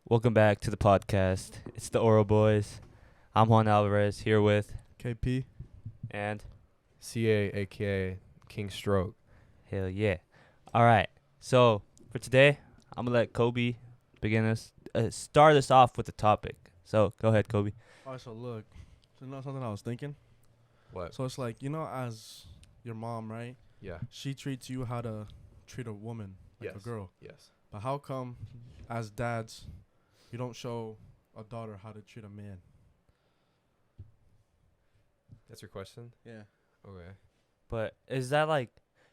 Welcome back to the podcast. It's the Oro Boys. I'm Juan Alvarez here with KP. and CA, aka King Stroke. hell yeah. All right. So for today, I'm gonna let Koby begin us start us off with the topic. So go ahead, Koby. Alright, so look, so you know something I was thinking? What? So it's like, as your mom, right? Yeah. She treats you how to treat a woman, like a Yes. girl. Yes. But how come, as dads, you don't show a daughter how to treat a man? That's your question? Yeah. Okay. But is that like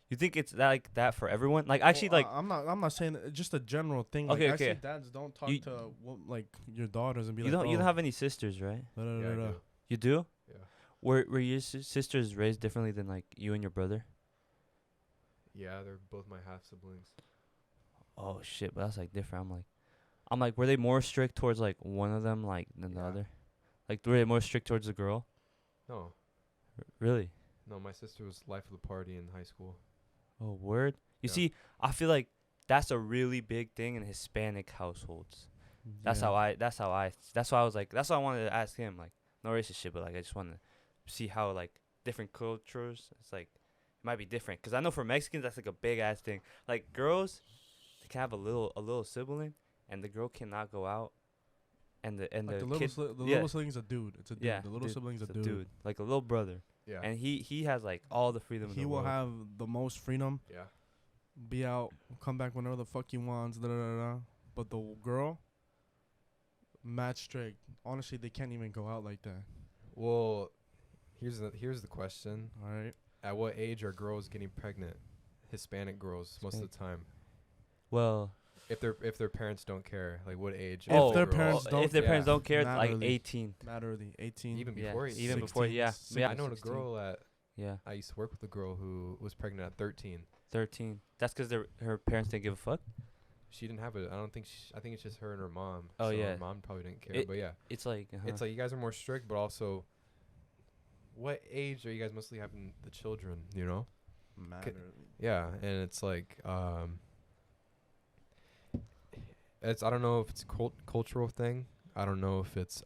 you think it's like that for everyone? Like actually, like I'm not saying just a general thing. Okay, Like, I okay. see dads don't talk You- to like your daughters and be you like, don't have any sisters, right? da, da, Yeah, da, I da. do. You do? Yeah. Were your sisters raised differently than like you and your brother? Yeah, they're both my half siblings. Oh shit, but that's like different. I'm like, were they more strict towards like one of them like than the Yeah. other? Like, were they more strict towards the girl? No. Really? No, my sister was life of the party in high school. Oh, word. You Yeah. see, I feel like that's a really big thing in Hispanic households. That's Yeah. That's why I was like, that's why I wanted to ask him. Like, no relationship, but like, I just wanted to see how like different cultures. It's like it might be different because I know for Mexicans that's like a big ass thing. Like girls, they can have a little sibling, and the girl cannot go out, and the Like the kid, little yeah. little sibling's a dude. It's a dude. yeah, The little dude, sibling's a it's dude. like a little brother, Yeah. and he has like all the freedom. He in the will world. have the most freedom. Yeah. Be out, come back whenever the fuck he wants, da da da da. But the girl, mad strict. Honestly, they can't even go out like that. Well, here's the question. All right. At what age are girls getting pregnant? Hispanic girls most of the time. Well, If their parents don't care, like what age? If oh, their girls- parents don't- if their parents Yeah. don't care, Not like early. 18. Mad early, 18. even Yeah, before even 16. before, yeah. 16, Yeah, I know a 16. girl at yeah, I used to work with a girl who was pregnant at 13. 13. That's because her parents didn't give a fuck. She didn't have it. I don't think. I think it's just her and her mom. Oh, so yeah. Her mom probably didn't care. It- But yeah, It's like it's like you guys are more strict, but also, what age are you guys mostly having the children? You know? Mad K- early. Yeah, and it's like it's I don't know if it's a cultural thing. I don't know if it's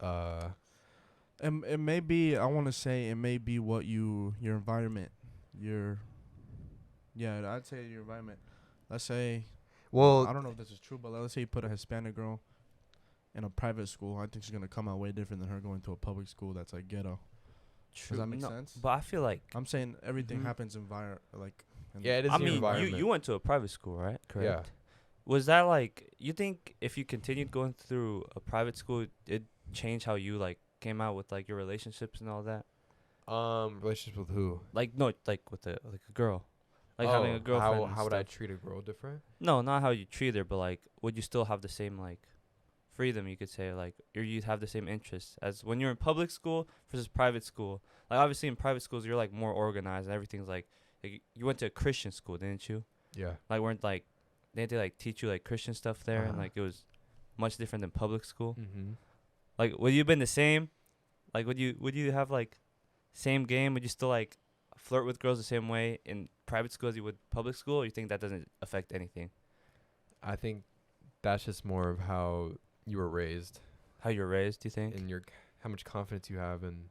It may be. I want to say it may be what your environment, yeah. I'd say your environment. Let's say. well I don't know if this is true, but let's say you put a Hispanic girl in a private school. I think she's gonna come out way different than her going to a public school that's like ghetto. true. that make No, sense? But I feel like I'm saying everything Mhm. happens in Yeah, it is I the mean environment. you went to a private school, right? Yeah. Correct. Was that like you think if you continued going through a private school, it changed how you like came out with like your relationships and all that? Relationship with who? Like no, like with a girl, like having a girlfriend. and How would I stuff. treat a girl different? No, not how you treat her, but like, would you still have the same like freedom? You could say like, or you'd have the same interests as when you're in public school versus private school. Like obviously in private schools you're like more organized and everything's like you went to a Christian school, didn't you? Yeah. Like weren't like didn't they like teach you like Christian stuff there and Uh-huh. like it was much different than public school? Mm-hmm. Like would you have been the same? Like would you have like same game? Would you still like flirt with girls the same way in private school as you would public school, or you think that doesn't affect anything? I think that's just more of how you were raised How you're raised, do you think? and how much confidence you have in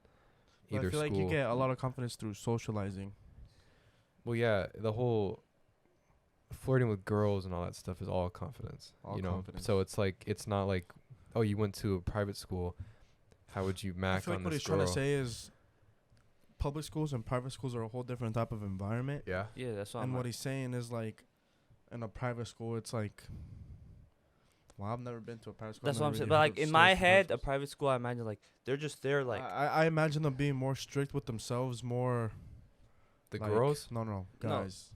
But either I feel school. like you get a lot of confidence through socializing. Well, yeah, the whole flirting with girls and all that stuff is all confidence. All you know, confidence. so it's like it's not like, oh, you went to a private school. How would you I mac feel like on what this he's girl? trying to say is public schools and private schools are a whole different type of environment. Yeah. Yeah, that's what And I'm what like. he's saying is like in a private school, it's like, well, I've never been to a private school. That's I've what I'm never saying. really But heard like of in stories my from head, a private schools. private school, I imagine like they're just there like I imagine them being more strict with themselves, more The like- girls. No, No. guys.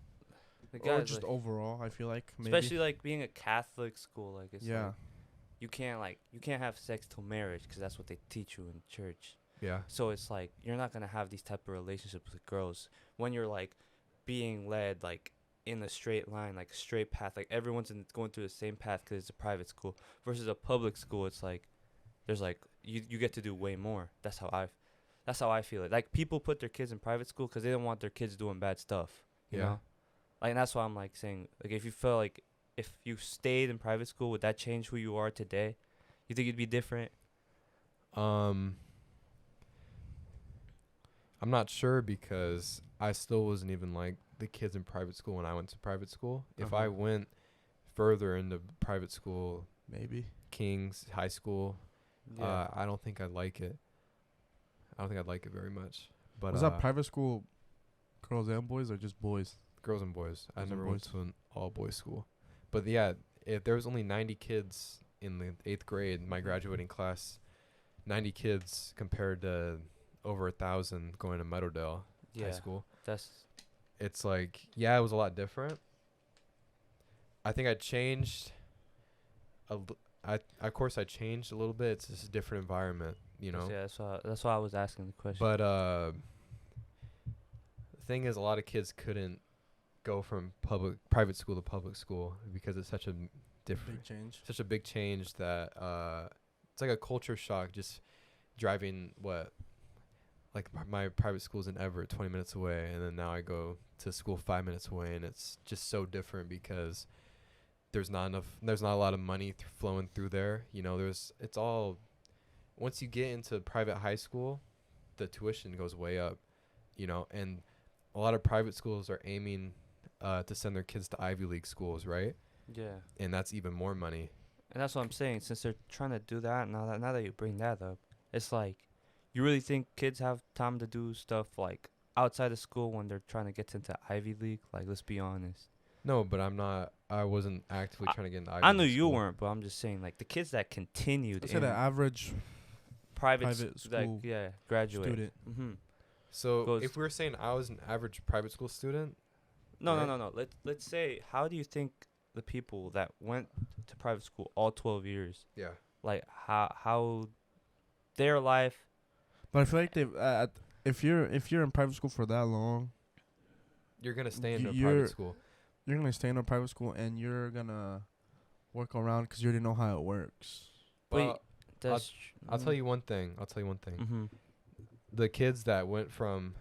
the Or guys, just like, overall, I feel like maybe. especially like being a Catholic school. Like it's yeah. like you can't have sex till marriage because that's what they teach you in church. Yeah. So it's like you're not gonna have these type of relationships with girls when you're like being led like in a straight line, like straight path. Like everyone's going through the same path because it's a private school versus a public school. It's like there's like you get to do way more. That's how I feel it. Like people put their kids in private school because they don't want their kids doing bad stuff. You Yeah. know, like and that's why I'm like saying like if you felt like if you stayed in private school, would that change who you are today? You think it'd be different? I'm not sure because I still wasn't even like the kids in private school when I went to private school. If I Uh-huh. went further into private school, Maybe. King's high school, Yeah. I don't think I'd like it. I don't think I'd like it very much. But Was that private school, girls and boys, or just boys? girls and boys. I Girls and never went boys. to an all boys school. But yeah, if there was only 90 kids in the 8th grade, my graduating class, 90 kids compared to over 1,000 going to Meadowdale Yeah. High School. That's It's like, yeah, it was a lot different. I think I changed. Of course I changed a little bit. It's just a different environment, you know. yeah. That's why I was asking the question. But the thing is, a lot of kids couldn't go from private school to public school because it's such a different, Big change. such a big change that it's like a culture shock. Just driving like my private school's in Everett, 20 minutes away, and then now I go to school 5 minutes away, and it's just so different because there's not a lot of money flowing through there. You know, it's all, once you get into private high school, the tuition goes way up, you know, and a lot of private schools are aiming to send their kids to Ivy League schools, right? yeah. And that's even more money. And that's what I'm saying. Since they're trying to do that, now that you bring that up, it's like, you really think kids have time to do stuff like outside of school when they're trying to get into Ivy League? Like, let's be honest. No, but I wasn't actively trying to get into Ivy I know League you school. weren't, but I'm just saying, like, the kids that continued Let's say in the average private private like, school yeah, graduate. student. Mm-hmm. So goes- if we were saying I was an average private school student, No, Right. no. Let's say, how do you think the people that went to private school all 12 years, yeah, like, how their life? But I feel like they've if you're in private school for that long, you're gonna stay in a You're- private school. you're gonna stay in a private school and you're gonna work around because you already know how it works. Well, That's I'll tell you one thing. Mm-hmm. The kids that went from,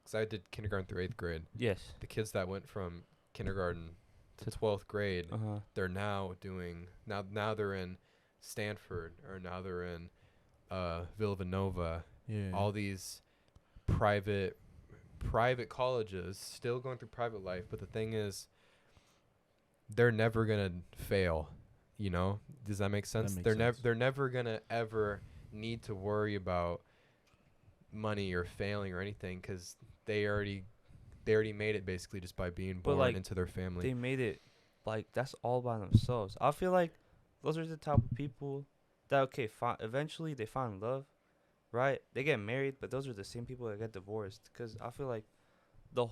because I did kindergarten through 8th grade. Yes. The kids that went from kindergarten to 12th grade, Uh-huh. they're now doing now they're in Stanford, or now they're in Villanova. Yeah. All these private colleges, still going through private life, but the thing is, they're never gonna fail. You know, does that make sense? makes They're sense. they're never gonna ever need to worry about money or failing or anything, because they already made it basically just by being But, born like, into their family. They made it, like, that's all by themselves. I feel like those are the type of people that, okay, eventually they find love, right? They get married, but those are the same people that get divorced. Because I feel like their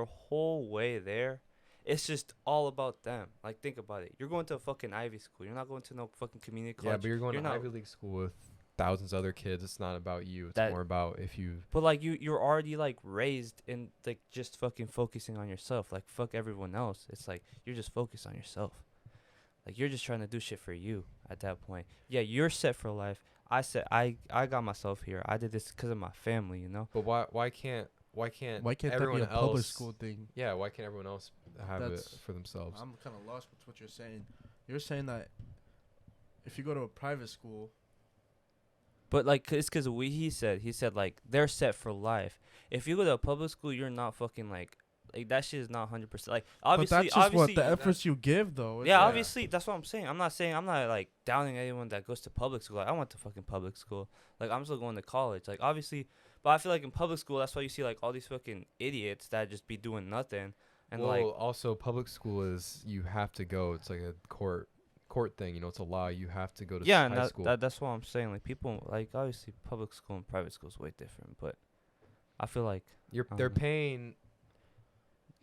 whole way there, it's just all about them. Like, think about it. You're going to a fucking Ivy school. You're not going to no fucking community college. Yeah, but you're going to not- Ivy League school with thousands of other kids. It's not about you. It's That- more about if you. But, like, you're already, like, raised in, like, just fucking focusing on yourself. Like, fuck everyone else. It's like, you're just focused on yourself. Like, you're just trying to do shit for you at that point. Yeah, you're set for life. I got myself here. I did this because of my family, you know? But why can't Why can't everyone that be a else, public school thing? Yeah, why can't everyone else have That's- it for themselves? I'm kind of lost with what you're saying. You're saying that if you go to a private school, But, like, it's because he said, like, they're set for life. If you go to a public school, you're not fucking, like that shit is not 100%. Like, obviously, but that's just what the you- efforts you give, though. Yeah, Yeah. obviously, that's what I'm saying. I'm not like downing anyone that goes to public school. Like, I went to fucking public school. Like, I'm still going to college. Like, obviously, but I feel like in public school, that's why you see like all these fucking idiots that just be doing nothing. And well, like, also public school is you have to go. It's like a court thing. You know, it's a law. You have to go to yeah, and high school. that's what I'm saying. Like, people, like, obviously public school and private school is way different, but I feel like They're paying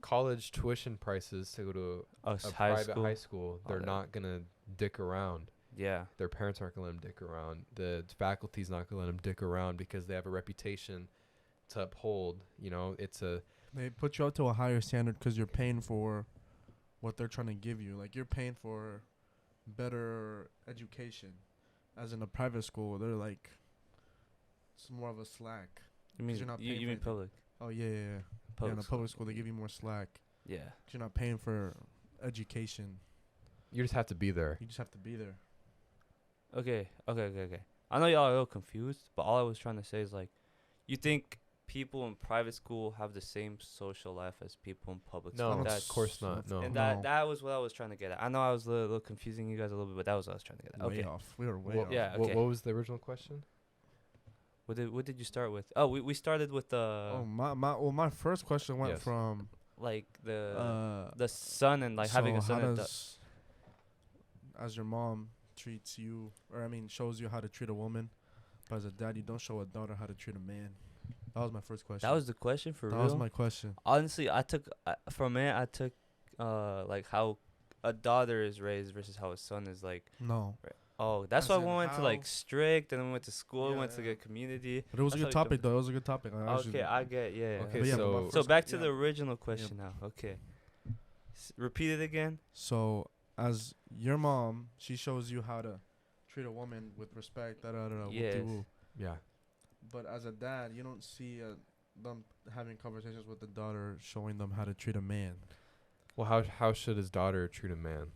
college tuition prices to go to a a high private school. high school. They're yeah. not gonna dick around. Yeah, Their parents aren't gonna let them dick around. The faculty's not gonna let them dick around because they have a reputation to uphold. You know, it's a They put you up to a higher standard because you're paying for what they're trying to give you. Like, you're paying for better education. As in a private school, they're like, it's more of a slack. you mean you're not you paying mean for anything. public? Oh, yeah. Yeah, in a public school, they give you more slack. Yeah. 'Cause you're not paying for education. you just have to be there. You just have to be there. Okay. I know y'all are a little confused, but all I was trying to say is like, you think people in private school have the same social life as people in public school? No, That's of course not. No. and No. that was what I was trying to get at. I know I was a little confusing you guys a little bit, but that was what I was trying to get at. Way Okay. off. We were way What, off. Yeah. what, Okay. what was the original question? What did you start with? Oh, we started with Oh, my first question went Yes. from like uh the son and like having a so son. how And does, as your mom treats you, or I mean shows you how to treat a woman, but as a dad you don't show a daughter how to treat a man. That was my first question. that was the question for that real. was my question. Honestly, I took from it. I took like how a daughter is raised versus how a son is like. No, Oh, that's As why we in went to like how- strict, and then we went to school, Yeah, went to yeah. the community. but it was a That's good how you topic though. It was a good topic. I was Okay, just- I get yeah. Okay, But yeah, but my so first- So back to yeah. the original question now. Okay, repeat it again. So as your mom, she shows you how to treat a woman with respect. Da da da. Yes. whoop-de-woo. Yeah. But as a dad, you don't see them having conversations with the daughter, showing them how to treat a man. Well, how should his daughter treat a man?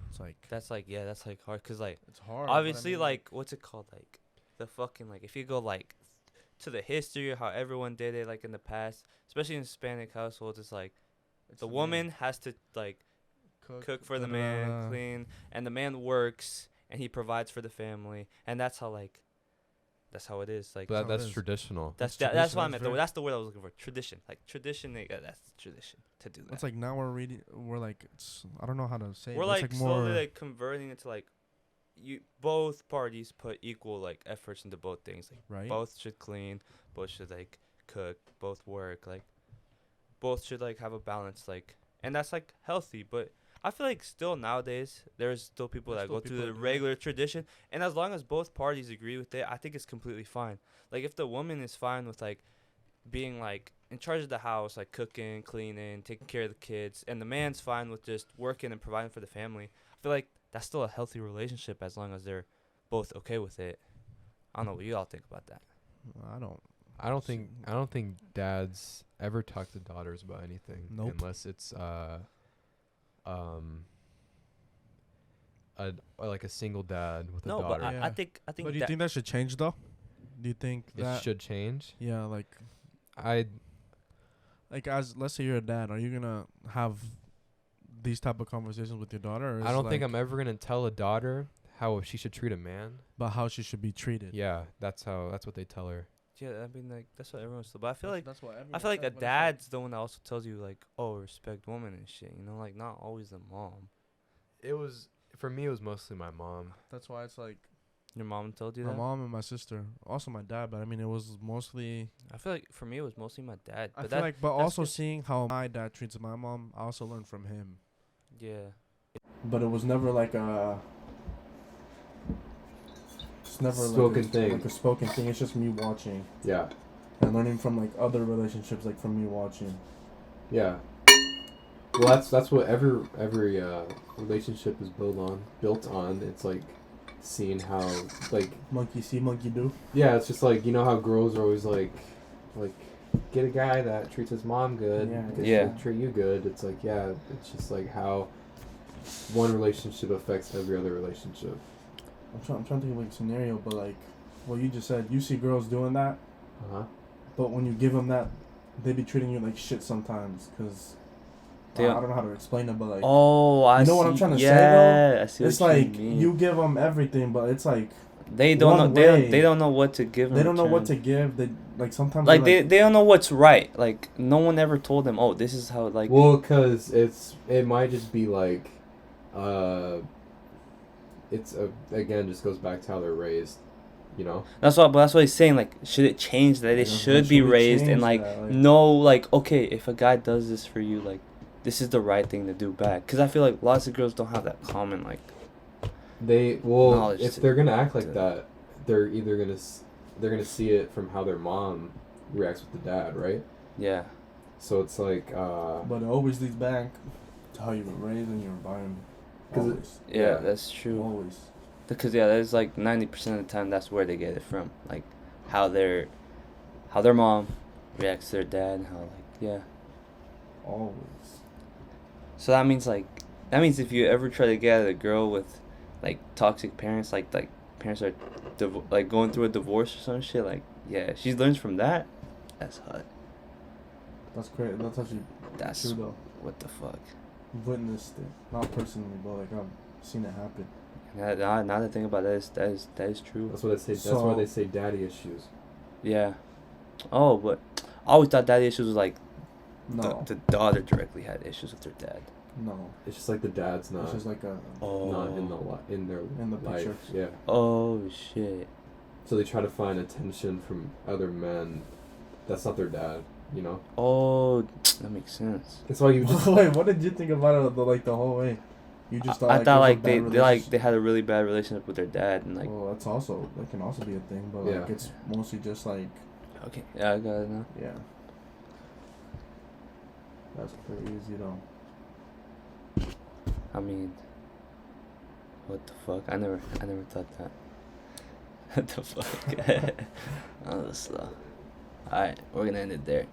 It's like That's like that's like hard, cause like it's hard. but I obviously mean, like what's it called, like the fucking, like if you go like to the history of how everyone did it like in the past, especially in Hispanic households, it's like it's the man. woman has to like cook for the man, da-da-da-da. clean, and the man works and he provides for the family, and that's how it is. Like But how it that's is. traditional. that's it's that's what I tradition, meant. it's very- That's the word I was looking for. Tradition, like tradition. That's tradition to do that. It's like now we're like I don't know how to say. We're it, but like, it's slowly more like converting into like you both parties put equal like efforts into both things. Like right. both should clean, both should like cook, both work, like both should like have a balance, like, and that's like healthy. But I feel like still nowadays there's still people There's that still go through people the that do that. regular tradition, and as long as both parties agree with it, I think it's completely fine. Like if the woman is fine with like being like in charge of the house, like cooking, cleaning, taking care of the kids, and the man's fine with just working and providing for the family, I feel like that's still a healthy relationship as long as they're both okay with it. I don't know what you all think about that. I don't. I don't think dads ever talk to daughters about anything Nope. unless it's like a single dad with No, a but daughter. I Yeah. think But do you that think that should change though? Do you think It that should change. yeah, like I as let's say you're a dad, are you gonna have these type of conversations with your daughter? Or I is don't think like I'm ever gonna tell a daughter how she should treat a man. about how she should be treated. Yeah, that's what they tell her. yeah, I mean like that's what everyone's. But I feel like that's what I feel like a dad's the one that also tells you like, oh, respect women and shit. You know, like not always the mom. It was for me. It was mostly my mom. That's why it's like Your mom told you my that. mom and my sister, also my dad. But I mean, it was mostly. I feel like for me it was mostly my dad. I But feel like, but that's also good. seeing how my dad treats my mom, I also learned from him. yeah. But it was never like a. It's never Spoken like thing. like a spoken thing. It's just me watching Yeah, and learning from like other relationships, like from me watching. yeah. Well, that's what every relationship is built on. It's like seeing how like Monkey see, monkey do. yeah. It's just like how girls are always like get a guy that treats his mom good. Yeah. because Yeah. she'll treat you good. It's like yeah. It's just like how one relationship affects every other relationship. I'm trying to think of like a scenario, but like what you just said, you see girls doing that, Uh huh. but when you give them that, they be treating you like shit sometimes. Cause I They- don't know how to explain it, but like Oh, I You know see. what I'm trying to say, yeah, though? I see it's what like you mean. you give them everything, but it's like They don't know. one They way. don't know what to give. they in don't know what to return. give. They like sometimes Like they're they don't know what's right. Like no one ever told them. Oh, this is how like. Well, because it might just be like, again just goes back to how they're raised, you know. That's what he's saying. Like, should it change that? It Yeah, should be should we raised and change like that? Like- know like okay, if a guy does this for you, like this is the right thing to do back. Cause I feel like lots of girls don't have that common like. Knowledge If to- they're gonna act like to- that, they're either they're gonna see it from how their mom reacts with the dad, right? Yeah. So it's like But it always leads back to how you were raised and your environment. 'Cause it- Always. Yeah, Yeah. that's true. Always. Because that's like 90% of the time that's where they get it from. Like how their mom reacts to their dad and how like yeah. Always. So that means if you ever try to get at a girl with like toxic parents, like parents are like going through a divorce or some shit. Like, yeah, she learns from that. That's hot. That's great. That's actually That's true though. what the fuck. I've witnessed it, not personally, but like I've seen it happen. Now that I think about it, that is true. That's what they say. That's why they say daddy issues. Yeah. Oh, but I always thought daddy issues was like No, the daughter directly had issues with her dad. no. It's just like the dad's not It's just like a not in Oh. their in the life. picture. Yeah. Oh shit. So they try to find attention from other men. That's not their dad. You know. Oh, that makes sense. That's why you just. Wait, what did you think about it the whole way? You just thought I like, thought it was a like bad they like relationship? they had a really bad relationship with their dad and like. Well, that can also be a thing, but like Yeah. it's mostly just like Okay. Yeah, I got it now. yeah. That's crazy though. I mean, what the fuck? I never thought that. What the fuck? I was slow. Alright, we're gonna end it there.